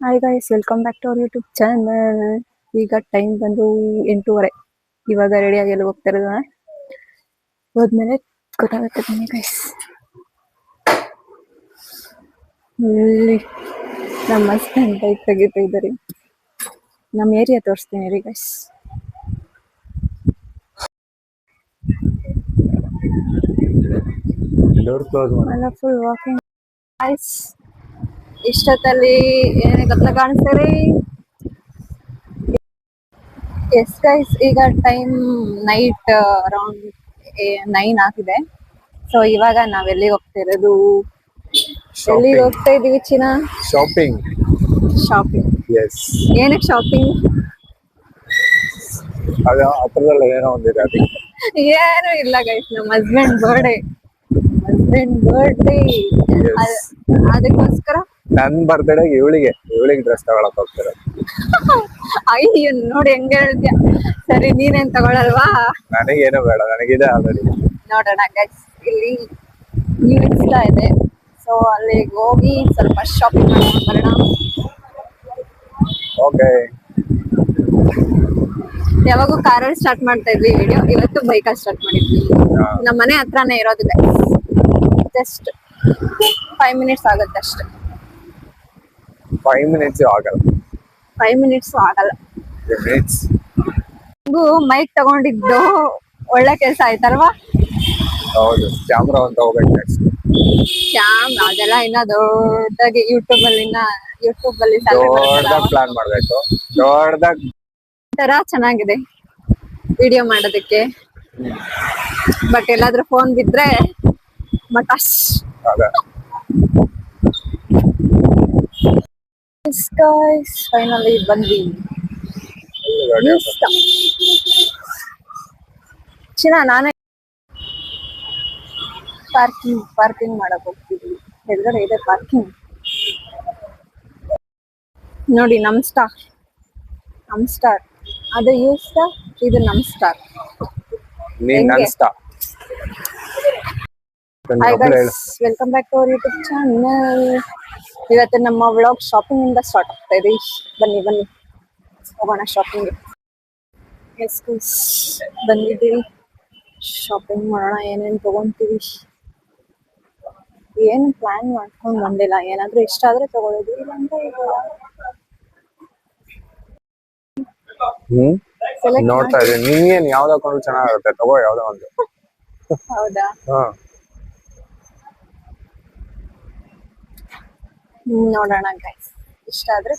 Hi guys, welcome back to our YouTube channel. ಈಗ time ಬಂದು 8:30. ಇವಾಗ ರೆಡಿಯಾಗಿ ಎಲ್ಲಿ ಹೋಗ್ತಿರೋದು ಹೋದ್ಮೇಲೆ ಗೊತ್ತಾಗುತ್ತೆ ಬನ್ನಿ ಗೈಸ್. ಇಲ್ಲಿ ನಮ್ಮ ಹಸ್ಬೆಂಡ್ ಬೈಕ್ ತೆಗಿತಾ ಇದ್ದಾರೆ. ನಮ್ಮ ಏರಿಯಾ ತೋರಿಸ್ತೀನಿ ರೀ ಗೈಸ್. Full walking guys. ಇಷ್ಟೊತ್ತಲ್ಲಿ ಏನೇ ಗದ್ದಲ ಕಾಣಿಸ್ತೀರಿ. ಎಸ್ ಗೈಸ್, ಈಗ ಟೈಮ್ ನೈಟ್ ಅರೌಂಡ್ 9 ಆಗಿದೆ. ಸೊ ಇವಾಗ ನಾವ್ ಎಲ್ಲಿಗೆ ಹೋಗ್ತಿರೋದು, ಎಲ್ಲಿಗೆ ಹೋಗ್ತಾ ಇದೀವಿ ಚಿನ್ನ? ಶಾಪಿಂಗ್. ಎಸ್, ಏನಕ್ಕೆ ಶಾಪಿಂಗ್? ಅದ ಹತ್ರದಲ್ಲಿ ಏನೋ ಒಂದಿದೆ ಅದಕ್ಕೆ. ಏನು ಇಲ್ಲ ಗೈಸ್, ನಮ್ಮ ಹಸ್ಬೆಂಡ್ ಬರ್ಡೇ ಅದಕ್ಕೋಸ್ಕರ ನನ್ ಬರ್ತ್ಡೇ ಇವಳಿಗೆ ಡ್ರೆಸ್ ತಗೊಳಕ್ ಹೋಗ್ತಾರೆ. ಅಯ್ಯೋ ನೋಡಿ ಹೆಂಗ ಹೇಳ್ತೀಯ. ಸರಿ, ನೀನೇನ್ ತಗೊಳಲ್ವಾ? ನನಗೇನು ಬೇಡ, ನನಗಿದೆ ಆಲ್ರೆಡಿ. ನೋಡೋಣ ಗೈಸ್, ಇಲ್ಲಿ ನ್ಯೂ ಇನ್ಸ್ಟಾ ಇದೆ. ಸೊ ಅಲ್ಲಿಗೆ ಹೋಗಿ ಸ್ವಲ್ಪ ಶಾಪಿಂಗ್ ಮಾಡ್ಕೊಂಡು ಬರೋಣ. ಓಕೆ. ಯಾವಾಗೂ ಕಾರಲ್ಲಿ ಸ್ಟಾರ್ಟ್ ಮಾಡ್ತಾ ಇದ್ವಿ ವಿಡಿಯೋ, ಇವತ್ತು ಬೈಕಲ್ಲಿ ಸ್ಟಾರ್ಟ್ ಮಾಡಿದ್ವಿ. ನಮ್ಮ ಮನೆ ಹತ್ರನೇ ಇರೋದು ಗೈಸ್. ಜಸ್ಟ್ 5 ಮಿನಿಟ್ಸ್ ಆಗುತ್ತೆ ಅಷ್ಟೇ. 5 ಮಿನಿಟ್ಸ್ ಆಗಲ್ಲ. 5 ಮಿನಿಟ್ಸ್ ಆಗಲ್ಲ. ಮೈಕ್ ತಗೊಂಡಿದ್ದು ಒಳ್ಳೆ ಕೆಲಸ ಆಯ್ತಲ್ವಾ? ಹೌದು, ಕ್ಯಾಮ್ರಾ ಅಂತ ಹೋಗ್ಬೇಕು ನೆಕ್ಸ್ಟ್. ಕ್ಯಾಮ್ರಾ ಅದೆಲ್ಲ ಇನ್ನ ದೊಡ್ಡದಾಗಿ ಯೂಟ್ಯೂಬ್ ಅಲ್ಲಿ ಪ್ಲಾನ್ ಮಾಡ್ಬೇಕು. ದೊಡ್ಡದಾಗಿ ತರ ಚೆನ್ನಾಗಿದೆ ವಿಡಿಯೋ ಮಾಡೋದಕ್ಕೆ. ಬಟ್ ಎಲ್ಲಾದ್ರೂ ಫೋನ್ ಬಿದ್ರೆ ಮಟಾಶ್. ಫೈನಲಿ ಬಂದ್ವಿ. ಚಿನ್ನ, ನಾನೇ ಪಾರ್ಕಿಂಗ್ ಮಾಡಕ್ ಹೋಗ್ತಿದ್ವಿ. ಎದುರುಗಡೆ ಇದೆ ಪಾರ್ಕಿಂಗ್. ನೋಡಿ, ನಮ್ ಸ್ಟಾರ್ ಅದು ಯು ಸ್ಟಾರ್, ಇದು ನಮ್ star. Welcome back to our YouTube channel. ಇವತ್ತು ನಮ್ಮ ವ್ಲಾಗ್ ಶಾಪಿಂಗ್ ಇಂದ ಸ್ಟಾರ್ಟ್ ಆಗ್ತಾ ಇದೆ. ಬನ್ನಿ ಹೋಗೋಣ ಶಾಪಿಂಗ್. ಬಂದಿದ್ದೀವಿ, ಶಾಪಿಂಗ್ ಮಾಡೋಣ. ಏನೇನ್ ತಗೊಂತೀವಿ ಏನು ಪ್ಲಾನ್ ಮಾಡ್ಕೊಂಡ್ ಬಂದಿಲ್ಲ. ಏನಾದ್ರೂ ಇಷ್ಟ ಆದ್ರೆ ತಗೊಳ್ಳೋದು, ಇಲ್ಲಾಂದ್ರೆ ನೋಡ್ತಾ ಇದ್ದೀನಿ. ನಿಂಗೇನ್ ಯಾವ್ದಕ್ಕೊಂದು ಚೆನ್ನಾಗುತ್ತೆ, ತಗೋ ಯಾವ್ದೋ ಒಂದು. ಹೌದಾ? ನೋಡೋಣ ಗೈಸ್, ಇಷ್ಟ ಆದ್ರೆ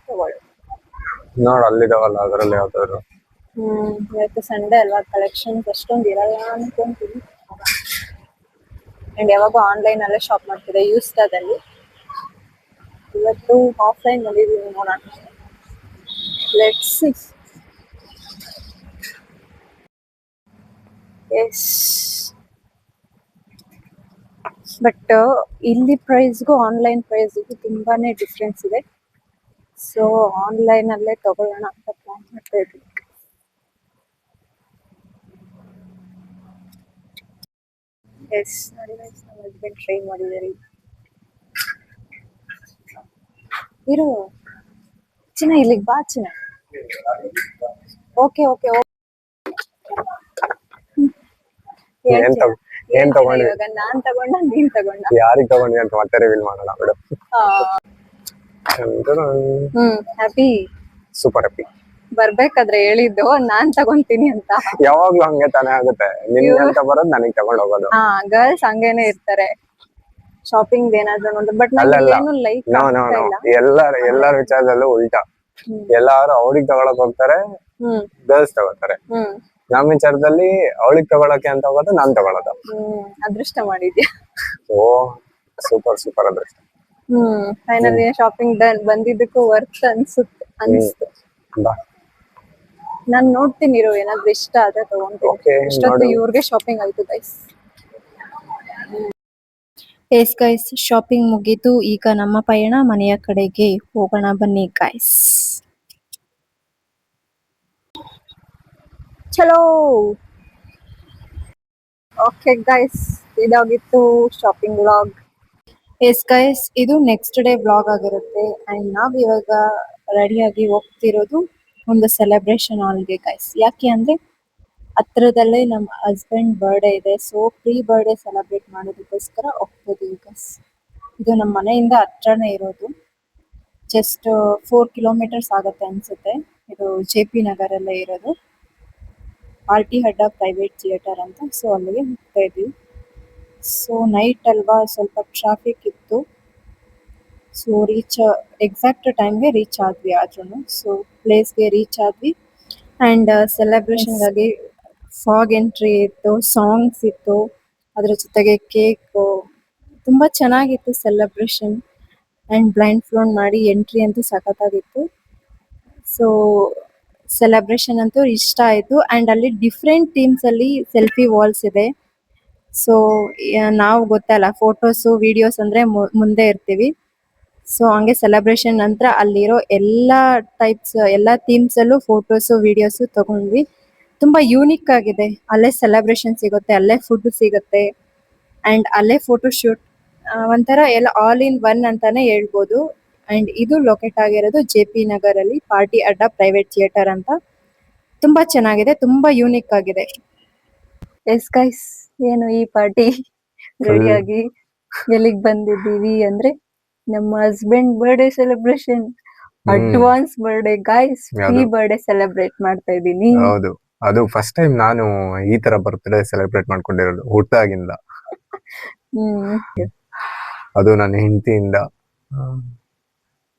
ತಗೊಳ್ಳೋದು. ನೋಡ್, ಅಲ್ಲಿದಾವಲ್ಲ ಅದರಲ್ಲಿ ಯಾವ್ದಾದ್ರು. ಇವತ್ತು ಸಂಡೇ ಅಲ್ವಾ, ಕಲೆಕ್ಷನ್ಸ್ ಅಷ್ಟೊಂದು ಇರಲ್ಲ ಅನ್ಕೊಂತೀನಿ. ಅಂಡ್ ಯಾವಾಗೂ ಆನ್ಲೈನ್ ಅಲ್ಲೇ ಶಾಪ್ ಮಾಡ್ತಿದ್ದೆ ಯೂಸ್ಟಾದಲ್ಲಿ. ಇವತ್ತು ಆಫ್ಲೈನ್ ಬಂದಿದ್ದೀವಿ, ನೋಡೋಣ. Let's see. ಎಸ್, ಬಟ್ ಇಲ್ಲಿ ಪ್ರೈಸ್ಗೂ ಆನ್ಲೈನ್ ಪ್ರೈಸ್ಗೂ ತುಂಬಾನೇ ಡಿಫ್ರೆನ್ಸ್ ಇದೆ. ಸೊ ಆನ್ಲೈನ್ ಅಲ್ಲೇ ತಗೊಳ್ಳೋಣ ಅಂತ ಪ್ಲಾನ್ ಮಾಡ್ತಾ ಇದ್ದೀನಿ. ಎಸ್, ನೋಡಿ ಗೈಸ್, ನಮ್ಮ ಹಸ್ಬೆಂಡ್ ಟ್ರೈ ಮಾಡಿದ್ದಾರೆ. ಇರು ಚಿನ್ನ, ಇಲ್ಲಿಗೆ ಬಾ ಚಿನ್ನ. ಓಕೆ ಏನ್ ತಗೊಂಡ್ವಿ? ಇವಾಗ ನಾನ್ ತಗೊಂಡ, ನೀನ್ ತಗೊಂಡ? ಯಾರಿಗ್ ತಗೊಂಡ್ವಿ ಅಂತ ಮತ್ತೆ ರಿವೀಲ್ ಮಾಡೋಣ ಬಿಡು. Happy, super happy. ಬರ್ಬೇಕಾದ್ರೆ ಹೇಳಿದ್ದು ನಾನ್ ತಗೊಂತೀನಿ ಅಂತ. ಯಾವಾಗ್ಲೂ ಹಂಗೆ ತಾನೇ ಆಗುತ್ತೆ. ನಿನ್ಗೆ ಅಂತ ಬರೋದು ನನಗ್ ತಗೊಂಡ್ ಹೋಗೋದು. ಗರ್ಲ್ಸ್ ಹಂಗೇನೆ ಇರ್ತಾರೆ ಶಾಪಿಂಗ್ ಏನಾದ್ರು ನೋಡಿ. ಬಟ್ ಏನು ಲೈಕ್ ಎಲ್ಲಾರ ವಿಚಾರದಲ್ಲೂ ಉಲ್ಟಾ. ಎಲ್ಲಾರು ಅವ್ರಿಗೆ ತಗೊಳಕ್ ಹೋಗ್ತಾರೆ, ಗರ್ಲ್ಸ್ ತಗೋತಾರೆ. ನಮ್ ವಿಚಾರದಲ್ಲಿ ಅವಳಿಗೆ ತಗೊಳಕ್ಕೆ ಅಂತ ಹೋಗೋದು, ನಾನ್ ತಗೊಳೋದು. ಅದೃಷ್ಟ ಮಾಡಿದ್ಯಾ. ಓ, ಸೂಪರ್ ಅದೃಷ್ಟ. Finally shopping done. ಬಂದಿದ್ದಕ್ಕೂ ವರ್ತ್ ಅನ್ಸ್ತು. ನಾನ್ ನೋಡ್ತೀನಿ ಇರೋ, ಏನಾದ್ರು ಇಷ್ಟ ಆದ್ರೆ ತಗೊಂತೀನಿ. ಇಷ್ಟೊತ್ತು ಇವ್ರಿಗೆ ಶಾಪಿಂಗ್ ಆಯ್ತು ಗೈಸ್. ಎಸ್ ಗೈಸ್, ಶಾಪಿಂಗ್ ಮುಗೀತು. ಈಗ ನಮ್ಮ ಪಯಣ ಮನೆಯ ಕಡೆಗೆ ಹೋಗೋಣ, ಬನ್ನಿ ಗೈಸ್. ಚಲೋ. ಓಕೆ ಗೈಸ್, ಇದಾಗಿತ್ತು ಶಾಪಿಂಗ್ ವ್ಲಾಗ್. ಎಸ್ ಗೈಸ್, ಇದು ನೆಕ್ಸ್ಟ್ ಡೇ ಬ್ಲಾಗ್ ಆಗಿರುತ್ತೆ ಅಂಡ್ ನಾವ್ ಇವಾಗ ರೆಡಿಯಾಗಿ ಹೋಗ್ತಿರೋದು ಒಂದು ಸೆಲೆಬ್ರೇಷನ್ ಹಾಲ್ಗೆ ಗೈಸ್. ಯಾಕೆ ಅಂದ್ರೆ ಹತ್ರದಲ್ಲೇ ನಮ್ಮ ಹಸ್ಬೆಂಡ್ ಬರ್ಡೇ ಇದೆ, ಸೊ ಪ್ರೀ ಬರ್ಡೇ ಸೆಲೆಬ್ರೇಟ್ ಮಾಡೋದಕ್ಕೋಸ್ಕರ ಹೋಗ್ತಿದೀವಿ ಗೈಸ್. ಇದು ನಮ್ಮ ಮನೆಯಿಂದ ಹತ್ರನೇ ಇರೋದು, ಜಸ್ಟ್ 4 ಕಿಲೋಮೀಟರ್ಸ್ ಆಗುತ್ತೆ ಅನ್ಸುತ್ತೆ. ಇದು JP ನಗರಲ್ಲೇ ಇರೋದು, ಆರ್ಟಿ ಅಡ್ಡ ಪ್ರೈವೇಟ್ ಥಿಯೇಟರ್ ಅಂತ. ಸೊ ಅಲ್ಲಿಗೆ ಹೋಗ್ತಾ ಇದೀವಿ. ಸೊ ನೈಟ್ ಅಲ್ವಾ, ಸ್ವಲ್ಪ ಟ್ರಾಫಿಕ್ ಇತ್ತು. ಸೊ ಎಕ್ಸಾಕ್ಟ್ ಟೈಮ್ಗೆ ರೀಚ್ ಆದ್ವಿ. ಆದ್ರೂ ಸೊ ಪ್ಲೇಸ್ಗೆ ರೀಚ್ ಆದ್ವಿ ಅಂಡ್ ಸೆಲೆಬ್ರೇಷನ್ಗಾಗಿ ಫಾಗ್ ಎಂಟ್ರಿ ಇತ್ತು, ಸಾಂಗ್ಸ್ ಇತ್ತು, ಅದ್ರ ಜೊತೆಗೆ ಕೇಕ್. ತುಂಬಾ ಚೆನ್ನಾಗಿತ್ತು ಸೆಲೆಬ್ರೇಷನ್ ಅಂಡ್ ಬ್ಲೈಂಡ್ ಫ್ಲೋನ್ ಮಾಡಿ ಎಂಟ್ರಿ ಅಂತೂ ಸಖತ್ತಾಗಿತ್ತು. ಸೊ ಸೆಲೆಬ್ರೇಷನ್ ಅಂತೂ ಇಷ್ಟ ಆಯ್ತು ಅಂಡ್ ಅಲ್ಲಿ ಡಿಫ್ರೆಂಟ್ ಥೀಮ್ಸ್ ಅಲ್ಲಿ ಸೆಲ್ಫಿ ವಾಲ್ಸ್ ಇದೆ. ಸೊ ನಾವು ಗೊತ್ತಲ್ಲ, ಫೋಟೋಸು ವಿಡಿಯೋಸ್ ಅಂದ್ರೆ ಮುಂದೆ ಇರ್ತೀವಿ. ಸೊ ಹಂಗೆ ಸೆಲೆಬ್ರೇಷನ್ ನಂತರ ಅಲ್ಲಿರೋ ಎಲ್ಲಾ ಥೀಮ್ಸ್ ಅಲ್ಲೂ ಫೋಟೋಸು ವಿಡಿಯೋಸು ತಗೊಂಡ್ವಿ. ತುಂಬಾ ಯೂನಿಕ್ ಆಗಿದೆ. ಅಲ್ಲೇ ಸೆಲೆಬ್ರೇಷನ್ ಸಿಗುತ್ತೆ, ಅಲ್ಲೇ ಫುಡ್ ಸಿಗುತ್ತೆ ಅಂಡ್ ಅಲ್ಲೇ ಫೋಟೋ ಶೂಟ್. ಒಂಥರ ಎಲ್ಲ ಆಲ್ ಇನ್ ಒನ್ ಅಂತಾನೆ ಹೇಳ್ಬೋದು. ಅಂಡ್ ಇದು ಲೊಕೇಟ್ ಆಗಿರೋದು JP ನಗರಲ್ಲಿ, ಪಾರ್ಟಿ ಅಡ್ಡ ಪ್ರೈವೇಟ್ ಥಿಯೇಟರ್ ಅಂತ. ತುಂಬಾ ಚೆನ್ನಾಗಿದೆ, ತುಂಬಾ ಯೂನಿಕ್ ಆಗಿದೆ. ಎಸ್ ಗೈಸ್, ಏನು ಈ ಪಾರ್ಟಿ ರೆಡಿಯಾಗಿ ಎಲ್ಲಿಗೆ ಬಂದಿದ್ದೀವಿ ಅಂದ್ರೆ ನಮ್ಮ husband birthday celebration, advance birthday guys. ಈ ಬರ್ಡೇ ಸೆಲೆಬ್ರೇಟ್ ಮಾಡ್ತಾ ಇದ್ದೀನಿ. ಹೌದು, ಅದು ಫಸ್ಟ್ ಟೈಮ್ ನಾನು ಈ ತರ ಬರ್ತ್ಡೇ ಸೆಲೆಬ್ರೇಟ್ ಮಾಡ್ಕೊಂಡಿರೋದು ಹುಟ್ಟಾಗಿಂದ. ಅದು ನನ್ನ ಹೆಂಡತಿಯಿಂದ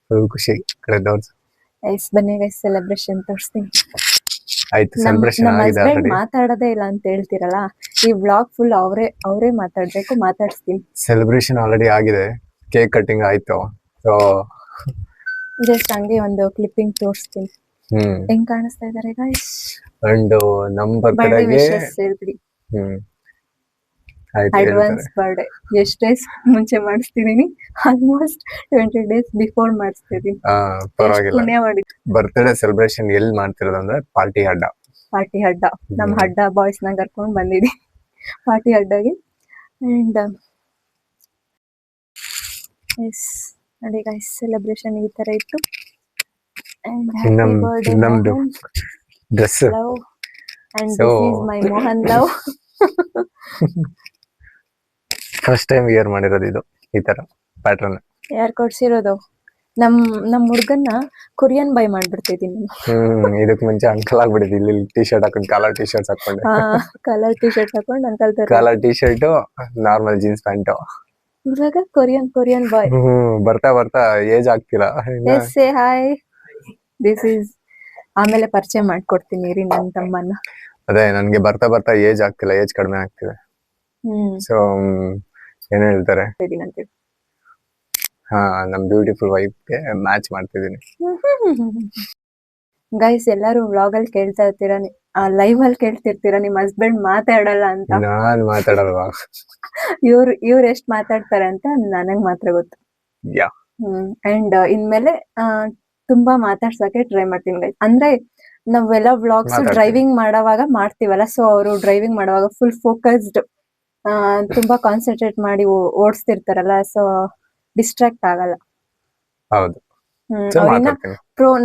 ಫುಲ್ ಖುಷಿ. ಗೈಸ್ ಬನ್ನಿ ಗೈಸ್, ಸೆಲೆಬ್ರೇಷನ್ ತೋರಿಸ್ತೀನಿ. ಆಯ್ತು, ಸೆಲೆಬ್ರೇಷನ್ ಆಗಿದೆ ಆಲ್ರೆಡಿ. ಮಾತಾಡೋದೇ ಇಲ್ಲ ಅಂತ ಹೇಳ್ತಿರಲ್ಲ, ಈ ವ್ಲಾಗ್ ಫುಲ್ ಅವರೇ ಮಾತಾಡ್ಬೇಕು, ಮಾತಾಡ್ಸ್ತೀನಿ. ಸೆಲೆಬ್ರೇಷನ್ ಆಲ್ರೆಡಿ ಆಗಿದೆ, ಕೇಕ್ ಕಟ್ಟಿಂಗ್ ಆಯ್ತು. ಸೊ ಜಸ್ಟ್ ಹಂಗೆ ಒಂದು ಕ್ಲಿಪ್ಪಿಂಗ್ ತೋರಿಸ್ತೀನಿ. ಹೆಂಗ್ ಕಾಣಿಸ್ತಾ ಇದಾರೆ ಗೈಸ್. ಅಂಡ್ ನಮ್ ಬರ್ತ್ಡೇಗೆ ಹೇಳ್ಬಿಡಿ, ಅಡ್ವಾನ್ಸ್ ಬರ್ಡೇ ಎಷ್ಟು ಡೇಸ್ ಮುಂಚೆ ಮಾಡಿಸ್ತಿದೀನಿ, ಆಲ್ಮೋಸ್ಟ್ 20 days ಬಿಫೋರ್ ಮಾಡಿಸ್ತಿದೀನಿ. ಪರವಾಗಿಲ್ಲ. ಬರ್ತ್ಡೇ ಸೆಲೆಬ್ರೇಷನ್ ಎಲ್ಲಿ ಮಾಡ್ತಿರೋದು ಅಂದ್ರೆ ಪಾರ್ಟಿ ಅಡ್ಡ. ನಮ್ ಅಡ್ಡ ಬಾಯ್ಸ್ ನ ಕರ್ಕೊಂಡ್ ಬಂದಿದ್ದೀನಿ ಪಾರ್ಟಿ ಅಡ್ಡಗೆ. ಅಂಡ್ ಎಸ್ ನೋಡಿ ಗೈಸ್, ಸೆಲೆಬ್ರೇಷನ್ ಈ ತರ ಇತ್ತು. And happy birthday dress. Love and this is my Mohan love. First time wear ಮಾಡಿರೋದು ಇದು, ಈ ತರ ಪ್ಯಾಟರ್ನ್. ಯಾರು ಕೊಡ್ಸಿರೋದು? ನಮ್ ಹುಡ್ಗನ್ನ ಕೊರಿಯನ್ ಬೈ ಮಾಡ್ಬಿಡ್ತಿದೀನಿ. ಇದಕ್ ಮುಂಚೆ ಅಂಕಲ್ ಆಗ್ಬಿಟ್ಟಿದ್. ಇಲ್ಲಿ ಟಿ ಶರ್ಟ್ ಹಾಕೊಂಡು ಕಲರ್ ಟಿ ಶರ್ಟ್ ಹಾಕೊಂಡು, ಕಲರ್ ಟಿ ಶರ್ಟ್ ಹಾಕೊಂಡು ಅಂಕಲ್ ತರ, colour T shirt, normal jeans pant. ಇವಾಗ ಕೊರಿಯನ್ ಬಾಯ್. ಬರ್ತಾ ಏಜ್ ಆಗ್ತಿಲ್ಲ. Yes say hi, this is. ಆಮೇಲೆ ಪರಿಚಯ ಮಾಡ್ಕೊಡ್ತೀನಿ ರೀ ನನ್ನ ತಮ್ಮನ್ನ. ಅದೇ ನನ್ಗೆ ಬರ್ತಾ ಏಜ್ ಆಗ್ತಿಲ್ಲ, ಏಜ್ ಕಡಿಮೆ ಆಗ್ತಿದೆ. ಸೊ ಏನ್ ಹೇಳ್ತಾರೆ, ನಮ್ ಬ್ಯೂಟಿಫುಲ್ ವೈಫ್ಗೆ ಮ್ಯಾಚ್ ಮಾಡ್ತಿದೀನಿ. ಗೈಸ್, ಎಲ್ಲಾರು ವ್ಲಾಗ್ ಅಲ್ಲಿ ಕೇಳ್ತಾ ಇರ್ತೀರಾ, ಲೈವ್ ಅಲ್ಲಿ ಕೇಳ್ತಿರ್ತೀರಾ ನಿಮ್ ಹಸ್ಬೆಂಡ್ ಮಾತಾಡಲ್ಲ ಅಂತ. ನಾನ್ ಮಾತಾಡಲ್ವಾ? ಇವ್ರು ಎಷ್ಟ್ ಮಾತಾಡ್ತಾರೆ ಅಂತ ನನಗ್ ಮಾತ್ರ ಗೊತ್ತು. ಅಂಡ್ ಇನ್ಮೇಲೆ ತುಂಬಾ ಮಾತಾಡ್ಸಕ್ಕೆ ಟ್ರೈ ಮಾಡ್ತೀನಿ ಗೈಸ್. ಅಂದ್ರೆ ನಾವೆಲ್ಲ ವ್ಲಾಗ್ಸ್ ಡ್ರೈವಿಂಗ್ ಮಾಡೋವಾಗ ಮಾಡ್ತೀವಲ್ಲ, ಸೊ ಅವರು ಡ್ರೈವಿಂಗ್ ಮಾಡುವಾಗ ಫುಲ್ ಫೋಕಸ್ಡ್, ತುಂಬಾ ಕಾನ್ಸಂಟ್ರೇಟ್ ಮಾಡಿ ಓಡಿಸ್ತಿರ್ತಾರಲ್ಲ, ಸೊ ಡಿಸ್ಟ್ರಾಕ್ಟ್ ಆಗಲ್ಲ. ಹೌದು,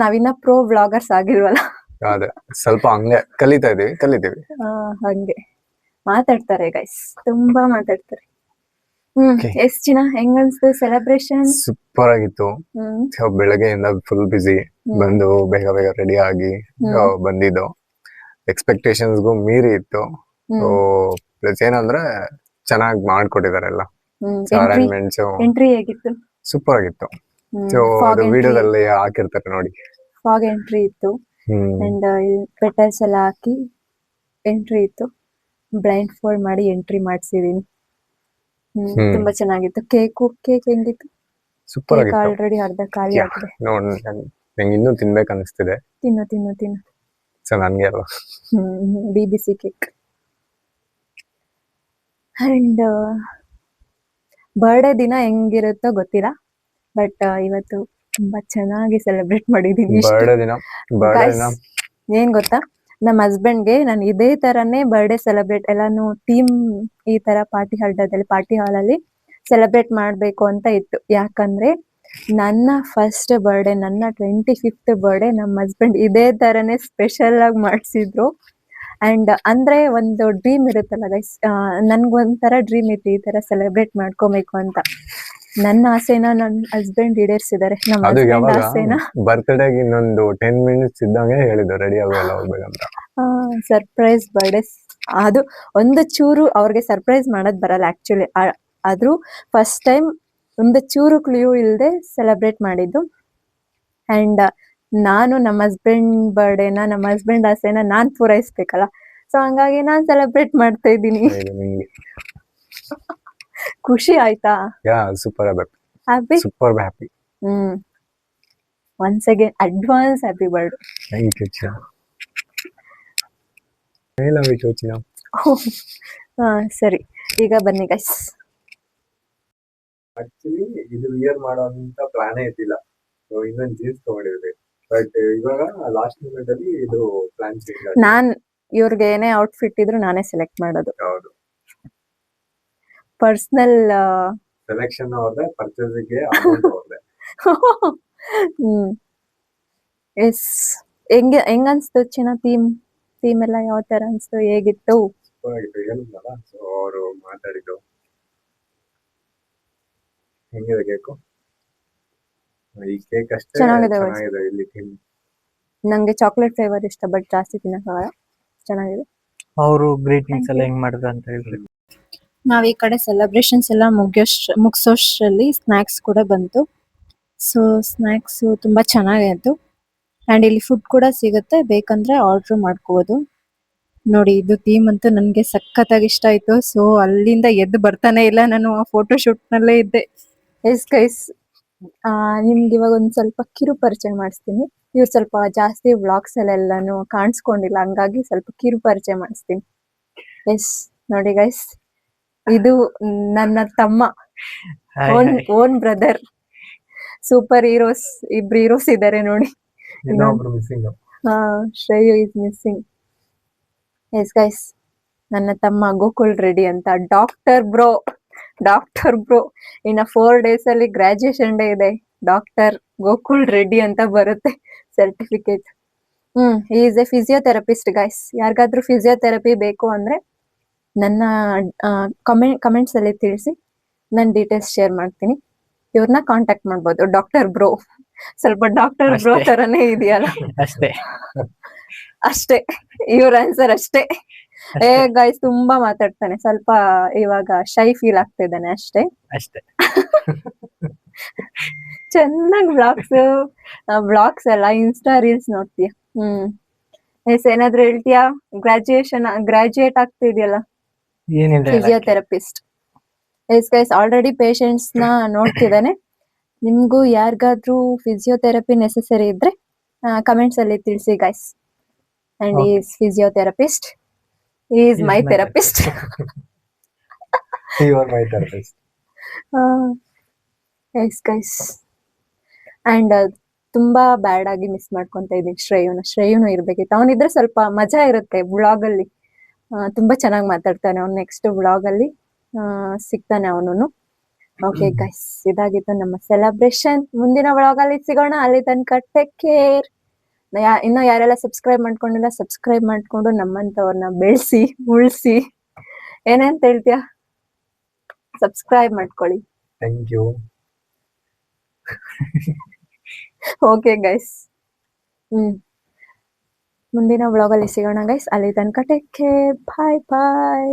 ನಾವಿನ್ನ ಪ್ರೋ ವ್ಲಾಗರ್ಸ್ ಆಗಿಲ್ವಲ್ಲ, ಸ್ವಲ್ಪ ಹಂಗೆ ಕಲಿತೀವಿ. ಹಂಗೆ ಮಾತಾಡ್ತಾರೆ ಗೈಸ್, ತುಂಬಾ ಮಾತಾಡ್ತಾರೆ. ಎಷ್ಟ್ ಚಿನ್ನ, ಹೆಂಗ್ ಅನ್ಸ್ತು ಸೆಲೆಬ್ರೇಷನ್? ಸೂಪರ್ ಆಗಿತ್ತು. ಬೆಳಗ್ಗೆಯಿಂದ ಫುಲ್ ಬಿಸಿ, ಬಂದು ಬೇಗ ರೆಡಿ ಆಗಿ ಬಂದಿದ್ದು. ಎಕ್ಸ್ಪೆಕ್ಟೇಷನ್ಸ್ಗೂ ಮೀರಿ ಇತ್ತು. ಪ್ಲಸ್ ಏನಂದ್ರೆ ಚೆನ್ನಾಗಿ ಮಾಡ್ಕೊಟ್ಟಿದ್ದಾರೆ ಎಲ್ಲ. ಅರೇಂಜ್ಮೆಂಟ್ಸ್ ಎಂಟ್ರಿ ಹೇಗಿತ್ತು? ಸೂಪರ್ ಆಗಿತ್ತು. ಸೊ ಅದು ವಿಡಿಯೋದಲ್ಲಿ ಹಾಕಿರ್ತಾರೆ ನೋಡಿ. ಫಾಗ್ ಎಂಟ್ರಿ ಇತ್ತು ಅಂಡ್ ಪೆಟಲ್ಸ್ ಎಲ್ಲ ಹಾಕಿ ಎಂಟ್ರಿ ಇತ್ತು. ಬ್ಲೈಂಡ್ ಫೋಲ್ಡ್ ಮಾಡಿ ಎಂಟ್ರಿ ಮಾಡ್ಸಿದೀನಿ. ತುಂಬಾ ಚೆನ್ನಾಗಿತ್ತು. ಕೇಕ್ ಹೆಂಗಿತ್ತು? ಸೂಪರ್ ಆಗಿತ್ತು. ಆಲ್ರೆಡಿ ಅರ್ಧ ಖಾಲಿ ಆಗಿದೆ. ನಂಗೆ ಇನ್ನೂ ತಿನ್ಬೇಕು ಅನಿಸ್ತಿದೆ. ತಿನ್ನು. ಸೊ ನನ್ಗೆ ಅಲ್ವಾ, BBC ಕೇಕ್. ಅಂಡ್ ಬರ್ಡೇ ದಿನ ಹೆಂಗಿರುತ್ತೋ ಗೊತ್ತಿಲ್ಲ, ಬಟ್ ಇವತ್ತು ತುಂಬಾ ಚೆನ್ನಾಗಿ ಸೆಲೆಬ್ರೇಟ್ ಮಾಡಿದೀನಿ. ಬರ್ಡೇ ದಿನ ಏನ್ ಗೊತ್ತಾ, ನಮ್ಮ ಹಸ್ಬೆಂಡ್ಗೆ ನಾನು ಇದೇ ತರನೇ ಬರ್ಡೇ ಸೆಲೆಬ್ರೇಟ್ ಎಲ್ಲಾನು ಥೀಮ್ ಈ ತರ ಪಾರ್ಟಿ ಹಾಲ್ ಅಲ್ಲಿ ಸೆಲೆಬ್ರೇಟ್ ಮಾಡ್ಬೇಕು ಅಂತ ಇತ್ತು. ಯಾಕಂದ್ರೆ ನನ್ನ ಫಸ್ಟ್ ಬರ್ಡೇ, ನನ್ನ 25th ಬರ್ಡೇ ನಮ್ಮ ಹಸ್ಬೆಂಡ್ ಇದೇ ತರನೇ ಸ್ಪೆಷಲ್ ಆಗಿ ಮಾಡಿಸಿದ್ರು. ಅಂಡ್ ಅಂದ್ರೆ ಒಂದು ಡ್ರೀಮ್ ಇರುತ್ತಲ್ಲ ಗೈಸ್, ನನ್ಗೊಂಥರ ಡ್ರೀಮ್ ಇತ್ತು ಈ ತರ ಸೆಲೆಬ್ರೇಟ್ ಮಾಡ್ಕೋಬೇಕು ಅಂತ. ನನ್ನ ಆಸೆನ ನನ್ನ ಹಸ್ಬೆಂಡ್ ಈಡೇರಿಸಿದ್ದಾರೆ. ನಮ್ಮ ಅದು ಹಸ್ಬೆಂಡ್ ಯಾವಾಗ ಆಸೆನ ಬರ್ತ್ಡೇಗೆ ಇನ್ನೊಂದು 10 ಮಿನಿಟ್ಸ್ ಇದ್ದಂಗೆ ಹೇಳಿದ್ರು ರೆಡಿ ಆಗೋಲ್ಲ ಹೋಗ್ಬೇಕಂತ. Surprise birthday. ಅದು ಒಂದು ಚೂರು ಅವ್ರಿಗೆ ಸರ್ಪ್ರೈಸ್ ಮಾಡೋದ್ ಬರಲ್ಲ ಆಕ್ಚುಲಿ. ಆದ್ರೂ ಫಸ್ಟ್ ಟೈಮ್ ಒಂದು ಚೂರು ಕ್ಲೂ ಇಲ್ಲದೆ ಸೆಲೆಬ್ರೇಟ್ ಮಾಡಿದ್ದು. ಅಂಡ್ ನಾನು ನಮ್ಮ ಹಸ್ಬೆಂಡ್ ಬರ್ಡೇನ, ನಮ್ಮ ಹಸ್ಬೆಂಡ್ ಆಸೆನ ನಾನ್ ಪೂರೈಸ್ಬೇಕಲ್ಲ, ಸೊ ಹಂಗಾಗಿ ನಾನ್ ಸೆಲೆಬ್ರೇಟ್ ಮಾಡ್ತಾ ಇದ್ದೀನಿ. ಇದು ನಿಂಗೆ ಖುಷಿ ಆಯ್ತಾ? Super happy. Super happy. Once again advance happy birthday. Thank you ಚಿನ್ನ. ಐ ಲವ್ ಯು ಚಿನ್ನ. ಸರಿ, ಈಗ ಬನ್ನಿ ಗೈಸ್. ಆಕ್ಚುಲಿ ಇದು ವಿಯರ್ ಮಾಡೋಂತ ಪ್ಲಾನೇ ಇದ್ದಿಲ್ಲ, ಇನ್ನೊಂದು ಜೀನ್ಸ್ ತಗೊಂಡಿದ್ವಿ. ಬಟ್ ಇವಾಗ ಲಾಸ್ಟ್ ಮೂಮೆಂಟ್ ಅಲ್ಲಿ ಇದು ಪ್ಲಾನ್ ಚೇಂಜ್ ಆಗಿದೆ. ನಾನ್ ಇವ್ರಿಗೆ ಏನೇ ಔಟ್ಫಿಟ್ ಇದ್ರು ನಾನೇ ಸೆಲೆಕ್ಟ್ ಮಾಡೋದು. ಹೌದು, ಪರ್ಸನಲ್ ಸೆಲೆಕ್ಷನ್ ಅವ್ರದ್ದೆ, ಪರ್ಚೇಸಿಗೆ ಅಮೌಂಟ್ ಅವ್ರದ್ದೆ. ಎಸ್. ಹೆಂಗ ಅನ್ಸ್ತು ಚಿನ್ನ? ಥೀಮ್ ಎಲ್ಲ ಯಾವ ತರ ಅನ್ಸ್ತು? ಹೇಗಿತ್ತು? ಸೂಪರ್ ಆಗಿತ್ತು, ಹೇಳಿದ್ನಲ್ಲ. ಸೊ ಅವರು ಮಾತಾಡಿದ್ದು ಹೆಂಗಿದೆ ಕೇಕು? ಈ ಕೇಕ್ ಅಷ್ಟೇ ಚೆನ್ನಾಗಿದೆ. ಚೆನ್ನಾಗಿದೆ. ಇಲ್ಲಿ ಥೀಮ್ ನಂಗೆ ಚಾಕ್ಲೇಟ್ ಫ್ಲೇವರ್ ಇಷ್ಟ, ಬಟ್ ಜಾಸ್ತಿ ತಿನ್ನಕ್ಕಾಗಲ್ಲ. ಚೆನ್ನಾಗಿದೆ. ಅವರು ಗ್ರೀಟಿಂಗ್ಸ್ ಎಲ್ಲ ಹೆಂಗ್ ಮಾಡಿದ್ರು ಅಂತ ಹೇಳಿದ್ರು. ನಾವ್ ಈ ಕಡೆ ಸೆಲೆಬ್ರೇಷನ್ಸ್ ಎಲ್ಲ ಮುಗಿಸೋಷ್ಟ್ರಲ್ಲಿ ಸ್ನಾಕ್ಸ್ ಕೂಡ ಬಂತು. ಸೊ ಸ್ನಾಕ್ಸ್ ತುಂಬಾ ಚೆನ್ನಾಗಿತ್ತು. ಅಂಡ್ ಇಲ್ಲಿ ಫುಡ್ ಕೂಡ ಸಿಗುತ್ತೆ, ಬೇಕಂದ್ರೆ ಆರ್ಡರ್ ಮಾಡ್ಕೋಬಹುದು. ನೋಡಿ, ಇದು ಥೀಮ್ ಅಂತೂ ನನ್ಗೆ ಸಖತ್ತಾಗಿ ಇಷ್ಟ ಆಯ್ತು. ಸೊ ಅಲ್ಲಿಂದ ಎದ್ದು ಬರ್ತಾನೆ ಇಲ್ಲ, ನಾನು ಆ ಫೋಟೋ ಶೂಟ್ ನಲ್ಲೇ ಇದ್ದೆ. ಎಸ್ ಗೈಸ್, ನಿಮ್ಗೆ ಇವಾಗ ಒಂದ್ ಸ್ವಲ್ಪ ಕಿರು ಪರಿಚಯ ಮಾಡಿಸ್ತೀನಿ. ಇವ್ರು ಸ್ವಲ್ಪ ಜಾಸ್ತಿ ವ್ಲಾಗ್ಸ್ ಅಲ್ಲೆಲ್ಲಾನು ಕಾಣಿಸ್ಕೊಂಡಿಲ್ಲ, ಹಂಗಾಗಿ ಸ್ವಲ್ಪ ಕಿರು ಪರಿಚಯ ಮಾಡಿಸ್ತೀನಿ. ಎಸ್, ನೋಡಿ ಗೈಸ್, ಇದು ನನ್ನ ತಮ್ಮ, ಓನ್ ಬ್ರದರ್. ಸೂಪರ್ ಹೀರೋಸ್, ಇಬ್ರು ಹೀರೋಸ್ ಇದಾರೆ ನೋಡಿ. ಇನ್ನೊಬ್ರು missing. Shreyu is missing. Yes guys, ನನ್ನ ತಮ್ಮ ಗೋಕುಲ್ ರೆಡ್ಡಿ ಅಂತ. ಡಾಕ್ಟರ್ ಬ್ರೋ ಇನ್ನ 4 days ಅಲ್ಲಿ ಗ್ರಾಜುಯೇಷನ್ ಡೇ ಇದೆ. ಡಾಕ್ಟರ್ ಗೋಕುಲ್ ರೆಡ್ಡಿ ಅಂತ ಬರುತ್ತೆ certificate. Is A physiotherapist guys. ಯಾರಿಗಾದ್ರೂ ಫಿಸಿಯೋಥೆರಪಿ ಬೇಕು ಅಂದ್ರೆ ನನ್ನ ಕಮೆಂಟ್ಸ್ ಅಲ್ಲಿ ತಿಳಿಸಿ, ನಾನು ಡೀಟೇಲ್ಸ್ ಶೇರ್ ಮಾಡ್ತೀನಿ. ಇವ್ರನ್ನ ಕಾಂಟ್ಯಾಕ್ಟ್ ಮಾಡ್ಬೋದು. ಡಾಕ್ಟರ್ ಬ್ರೋ, ಸ್ವಲ್ಪ ಡಾಕ್ಟರ್ ಬ್ರೋ ತರನೇ ಇದೆಯಲ್ಲ, ಅಷ್ಟೇ ಇವ್ರ ಆನ್ಸರ್ ಅಷ್ಟೇ. ಗೈಸ್, ತುಂಬಾ ಮಾತಾಡ್ತಾನೆ, ಸ್ವಲ್ಪ ಇವಾಗ ಶೈ ಫೀಲ್ ಆಗ್ತಾ ಇದ್ದಾನೆ ಅಷ್ಟೇ. ಚೆನ್ನಾಗಿ ಬ್ಲಾಗ್ಸ್ ಎಲ್ಲ ಇನ್ಸ್ಟಾ ರೀಲ್ಸ್ ನೋಡ್ತೀಯ? ಎಸ್, ಏನಾದ್ರು ಹೇಳ್ತೀಯಾ? ಗ್ರಾಜುಯೇಟ್ ಆಗ್ತಿದ್ಯಲ್ಲ, physiotherapist. Yes guys, already patients ನ ನೋಡ್ತಿದ್ದಾನೆ. ನಿಮ್ಗೂ ಯಾರಿಗಾದ್ರೂ ಫಿಸಿಯೋಥೆರಪಿ ನೆಸೆಸರಿ ಇದ್ರೆ ಕಮೆಂಟ್ಸ್ ಅಲ್ಲಿ ತಿಳಿಸಿ guys. And is physiotherapist, is my therapist. You are my therapist. Yes guys, and ತುಂಬಾ ಬ್ಯಾಡ್ ಆಗಿ ಮಿಸ್ ಮಾಡ್ಕೊಂತ ಇದೀನಿ ಶ್ರೇಯುನು ಇರ್ಬೇಕಿತ್ತು. ಅವನಿದ್ರೆ ಸ್ವಲ್ಪ ಮಜಾ ಇರುತ್ತೆ ವ್ಲಾಗ್ ಅಲ್ಲಿ. ತುಂಬಾ ಚೆನ್ನಾಗಿ ಮಾತಾಡ್ತಾನೆ. ಅವ್ನು ನೆಕ್ಸ್ಟ್ ವ್ಲಾಗ್ ಅಲ್ಲಿ ಸಿಗ್ತಾನೆ ಅವನು. ಓಕೆ ಗೈಸ್, ಇದಾಗಿತ್ತು ನಮ್ಮ ಸೆಲೆಬ್ರೇಷನ್. ಮುಂದಿನ ವ್ಲಾಗ್ ಅಲ್ಲಿ ಸಿಗೋಣ. ಅಲ್ಲಿ ತನಕ ಟೇಕ್ ಕೇರ್. ಇನ್ನು ಯಾರೆಲ್ಲ ಸಬ್ಸ್ಕ್ರೈಬ್ ಮಾಡ್ಕೊಂಡಿಲ್ಲ, ಸಬ್ಸ್ಕ್ರೈಬ್ ಮಾಡ್ಕೊಂಡು ನಮ್ಮಂತವ್ರನ್ನ ಬೆಳೆಸಿ ಉಳಿಸಿ. ಏನಂತ ಹೇಳ್ತೀಯ? ಸಬ್ಸ್ಕ್ರೈಬ್ ಮಾಡ್ಕೊಳ್ಳಿ. Thank you. ಓಕೆ ಗೈಸ್, ಮುಂದಿನ ವ್ಲಾಗ್ ಅಲ್ಲಿ ಸಿಗೋಣ ಗೈಸ್. ಅಲ್ಲಿ ತನಕ ಟೇಕ್ ಕೇರ್. ಬಾಯ್ ಬಾಯ್.